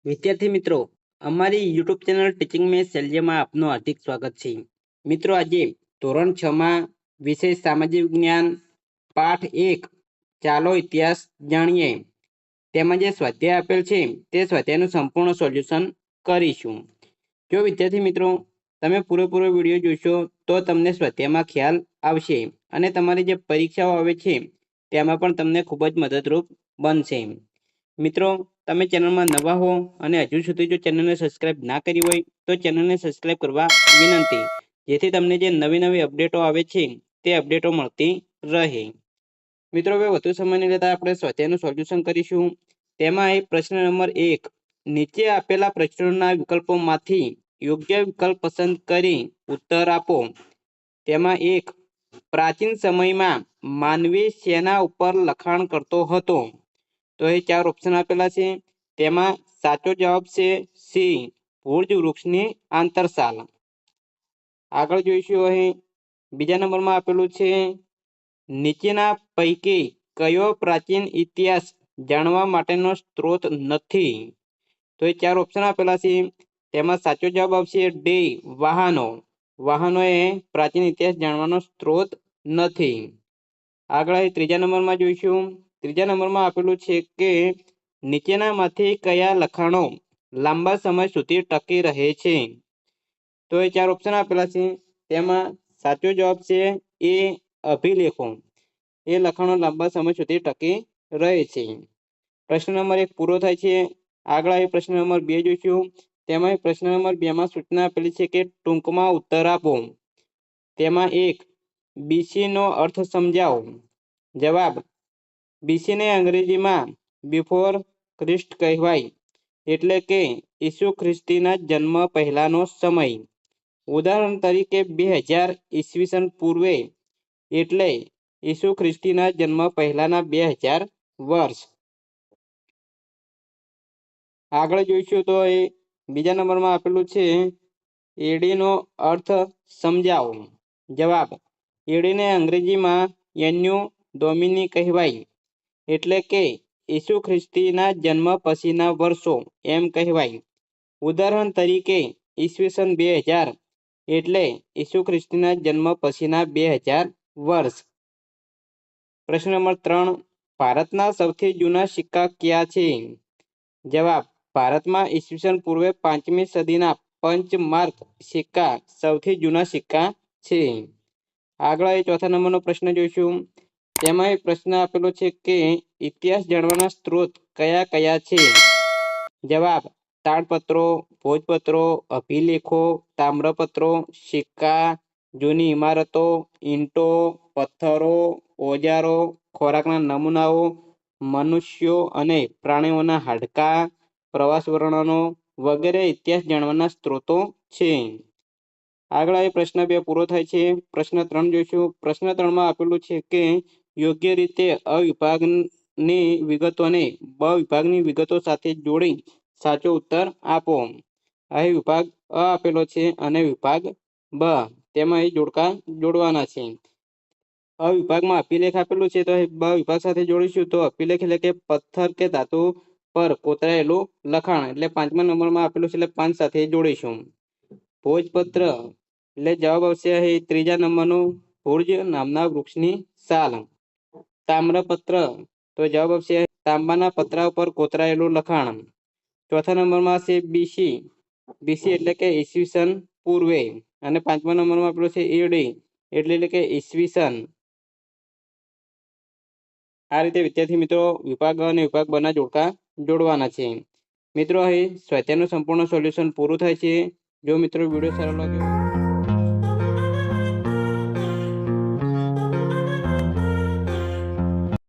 વિદ્યાર્થી મિત્રો, અમારી યુટ્યુબ ચેનલ ટીચિંગ મેં શૈલ્યમાં આપનું હાર્દિક સ્વાગત છે. મિત્રો, આજે ધોરણ 6માં વિષય સામાજિક વિજ્ઞાન પાઠ 1 ચાલો ઇતિહાસ જાણીએ તેમાં જે સ્વાધ્યાય આપેલ છે તે સ્વાધ્યાયનું સંપૂર્ણ સોલ્યુશન કરીશું. જો વિદ્યાર્થી મિત્રો તમે પૂરેપૂરો વિડીયો જોશો તો તમને સ્વાધ્યાયમાં ખ્યાલ આવશે અને તમારી જે પરીક્ષાઓ આવે છે તેમાં પણ તમને ખૂબ જ મદદરૂપ બનશે. મિત્રો, તમે ચેનલમાં નવા હો અને હજુ સુધી જો ચેનલને સબસ્ક્રાઇબ ના કરી હોય તો ચેનલને સબસ્ક્રાઇબ કરવા વિનંતી, જેથી તમને જે નવી નવી અપડેટો આવે છે તે અપડેટો મળતી રહે. મિત્રો, હવે વધુ સમય નહીં લેતા આપણે સ્વાધ્યાયનું સોલ્યુશન કરીશું. તેમાં પ્રશ્ન નંબર 1, નીચે આપેલા પ્રશ્નોના વિકલ્પોમાંથી યોગ્ય વિકલ્પ પસંદ કરી ઉત્તર આપો. તેમાં 1, પ્રાચીન સમયમાં માનવી શેના ઉપર લખાણ કરતો હતો? તો એ 4 ઓપ્શન આપેલા છે. તેમાં સાચો જવાબ છે સી, ભુજ વૃક્ષની આંતરસાલ. આગળ જોઈશું. અહીં બીજા નંબરમાં આપેલું છે, નીચેના પૈકી કયો પ્રાચીન ઇતિહાસ જાણવા માટેનો સ્ત્રોત નથી? તો એ 4 ઓપ્શન આપેલા છે. તેમાં સાચો જવાબ આવશે ડી, વાહનો. વાહનો એ પ્રાચીન ઇતિહાસ જાણવાનો સ્ત્રોત નથી. આગળ ત્રીજા નંબરમાં જોઈશું. ત્રીજા નંબરમાં આપેલું છે કે નીચેનામાંથી કયા લખાણો લાંબા સમય સુધી ટકી રહે છે? તો એ 4 ઓપ્શન આપેલા છે. તેમાં સાચો જવાબ છે એ, અભિલેખો. એ લખાણો લાંબા સમય સુધી ટકી રહે છે. પ્રશ્ન નંબર 1 પૂરો થાય છે. આગળ આવી પ્રશ્ન નંબર 2 જોઈશું. તેમાં પ્રશ્ન નંબર 2માં સૂચના આપેલી છે કે ટૂંકમાં ઉત્તર આપો. તેમાં 1, બીસી નો અર્થ સમજાવો. જવાબ, બીસીને અંગ્રેજીમાં બિફોર ક્રિસ્ટ કહેવાય, એટલે કે ઈસુ ખ્રિસ્તીના જન્મ પહેલાનો સમય. ઉદાહરણ તરીકે 2000 ઈસવીસન પૂર્વે એટલે ઈસુ ખ્રિસ્તીના જન્મ પહેલાના 2000 વર્ષ. આગળ જોઈશું તો એ બીજા નંબરમાં આપેલું છે, એડીનો અર્થ સમજાવો. જવાબ, એડીને અંગ્રેજીમાં એન્યુ ડોમિની કહેવાય, એટલે કે ઈસુ ખ્રિસ્તીના જન્મ પછીના વર્ષો એમ કહેવાય. ઉદાહરણ તરીકે ઈસવીસન 2000 એટલે ઈસુ ખ્રિસ્તીના જન્મ પછીના 2000 વર્ષ. પ્રશ્ન નંબર 3, ભારતના સૌથી જૂના સિક્કા કયા છે? જવાબ, ભારતમાં ઈસવીસન પૂર્વે 5મી સદીના પંચમાર્ક સિક્કા સૌથી જૂના સિક્કા છે. આગળ ચોથા નંબરનો પ્રશ્ન જોઈશું. તેમાં પ્રશ્ન આપેલો છે કે ઇતિહાસ જાણવાના સ્ત્રોત કયા કયા છે? જવાબ, તાડપત્રો, ભોજપત્રો, અભિલેખો, તામ્રપત્રો, સિક્કા, જૂની ઇમારતો, ઈંટો, પથ્થરો, ઓજારો, ખોરાકના નમૂનાઓ, મનુષ્યો અને પ્રાણીઓના હાડકાં, પ્રવાસ વર્ણનો વગેરે ઇતિહાસ જાણવાના સ્ત્રોતો છે. આગળ આવી પ્રશ્ન 2 પૂરો થાય છે. પ્રશ્ન 3 જોઈશું. પ્રશ્ન 3માં આપેલું છે કે યોગ્ય રીતે અ વિભાગની વિગતોને બ વિભાગની વિગતો સાથે જોડી સાચો ઉત્તર આપો. અહીં વિભાગ અ આપેલો છે અને વિભાગ બ, તેમાં એ જોડકા જોડવાના છે. અ વિભાગમાં અભિલેખ આપેલું છે તો બ વિભાગ સાથે જોડીશું. તો અભિલેખ એટલે કે પથ્થર કે ધાતુ પર કોતરાયેલું લખાણ, એટલે 5મા નંબરમાં આપેલું છે એટલે 5 સાથે જોડીશું. ભોજપત્ર એટલે જવાબ આવશે અહીં 3જા નંબરનું, ભુજ નામના વૃક્ષની સાલ. તામ્રપત્ર તો જવાબ આવશે તાંબાના પતરા ઉપર કોતરાયેલું લખાણ. ચોથા નંબરમાં છે બીસી. બીસી એટલે કે ઈસવીસન પૂર્વે. અને 5મા નંબરમાં આપેલું છે એડી એટલે કે ઈસવીસન. આ રીતે વિદ્યાર્થી મિત્રો વિભાગ અને વિભાગ બના જોડકા જોડવાના છે. મિત્રો, અહીં સ્વાધ્યાયનું સંપૂર્ણ સોલ્યુશન પૂરું થાય છે. જો મિત્રો વિડીયો સારો લાગ્યો